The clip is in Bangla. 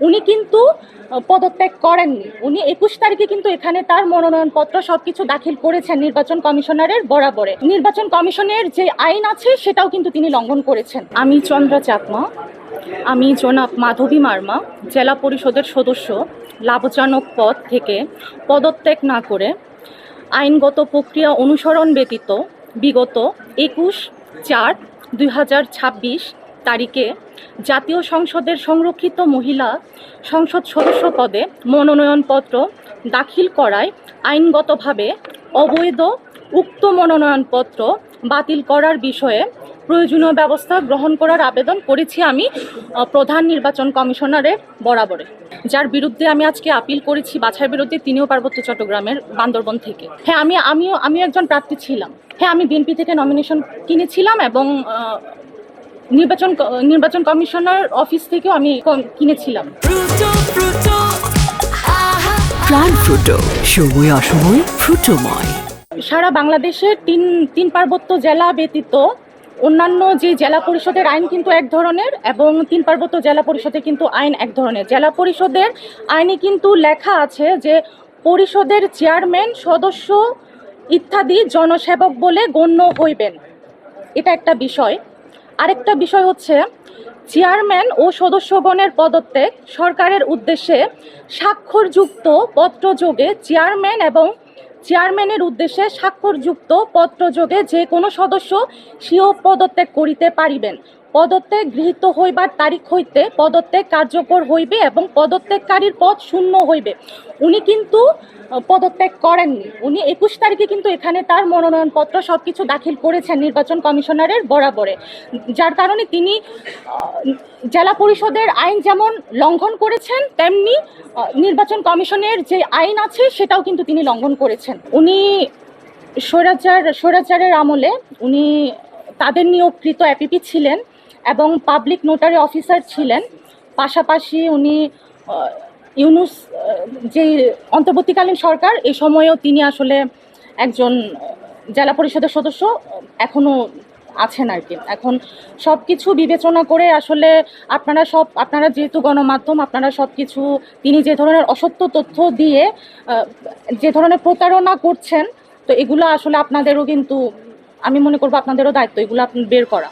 উনি কিন্তু পদত্যাগ করেননি। উনি ২১ তারিখে কিন্তু এখানে তার মনোনয়নপত্র সবকিছু দাখিল করেছেন নির্বাচন কমিশনারের বরাবরে। নির্বাচন কমিশনের যে আইন আছে সেটাও কিন্তু তিনি লঙ্ঘন করেছেন। আমি চন্দ্রা চাকমা, আমি জনাব মাধবী মার্মা, জেলা পরিষদের সদস্য লাভজনক পদ থেকে পদত্যাগ না করে আইনগত প্রক্রিয়া অনুসরণ ব্যতীত বিগত ২১/৪/২০২৬ তারিখে জাতীয় সংসদের সংরক্ষিত মহিলা সংসদ সদস্য পদে মনোনয়নপত্র দাখিল করায় আইনগতভাবে অবৈধ উক্ত মনোনয়নপত্র বাতিল করার বিষয়ে প্রয়োজনীয় ব্যবস্থা গ্রহণ করার আবেদন করেছি আমি প্রধান নির্বাচন কমিশনারের বরাবরে, যার বিরুদ্ধে আমি আজকে আপিল করেছি বাছাইয়ের বিরুদ্ধে। তিনিও পার্বত্য চট্টগ্রামের বান্দরবন থেকে। হ্যাঁ, আমিও একজন প্রার্থী ছিলাম। হ্যাঁ, আমি বিএনপি থেকে নমিনেশন কিনেছিলাম এবং নির্বাচন কমিশনার অফিস থেকেও আমি কিনেছিলাম। প্রাণ ফ্রুটো, সময় অসময় ফ্রুটোময়। সারা বাংলাদেশের তিন পার্বত্য জেলা ব্যতীত অন্যান্য যে জেলা পরিষদের আইন কিন্তু এক ধরনের এবং তিন পার্বত্য জেলা পরিষদে কিন্তু আইন এক ধরনের। জেলা পরিষদের আইনে কিন্তু লেখা আছে যে পরিষদের চেয়ারম্যান, সদস্য ইত্যাদি জনসেবক বলে গণ্য হইবেন। এটা একটা বিষয়। আরেকটা বিষয় হচ্ছে চেয়ারম্যান ও সদস্যগণের পদত্যাগ সরকারের উদ্দেশ্যে স্বাক্ষরযুক্ত পত্রযোগে চেয়ারম্যানের উদ্দেশ্যে স্বাক্ষরযুক্ত পত্রযোগে যে কোনো সদস্য স্বীয় পদত্যাগ করিতে পারিবেন। পদত্যাগ গৃহীত হইবার তারিখ হইতে পদত্যাগ কার্যকর হইবে এবং পদত্যাগকারীর পদ শূন্য হইবে। উনি কিন্তু পদত্যাগ করেননি। উনি ২১ তারিখে কিন্তু এখানে তার মনোনয়নপত্র সবকিছু দাখিল করেছেন নির্বাচন কমিশনারের বরাবরে, যার কারণে তিনি জেলা পরিষদের আইন যেমন লঙ্ঘন করেছেন তেমনি নির্বাচন কমিশনের যে আইন আছে সেটাও কিন্তু তিনি লঙ্ঘন করেছেন। উনি স্বৈরাচারের আমলে উনি তাদের নিয়োগকৃত অ্যাপিপি ছিলেন এবং পাবলিক নোটারি অফিসার ছিলেন। পাশাপাশি উনি ইউনূস যে অন্তর্বর্তীকালীন সরকার, এই সময়েও তিনি আসলে একজন জেলা পরিষদের সদস্য এখনও আছেন আর কি। এখন সব কিছু বিবেচনা করে আসলে আপনারা যেহেতু গণমাধ্যম, আপনারা সব কিছু তিনি যে ধরনের অসত্য তথ্য দিয়ে যে ধরনের প্রতারণা করছেন, তো এগুলো আসলে আপনাদেরও কিন্তু আমি মনে করবো আপনাদেরও দায়িত্ব এগুলো বের করা।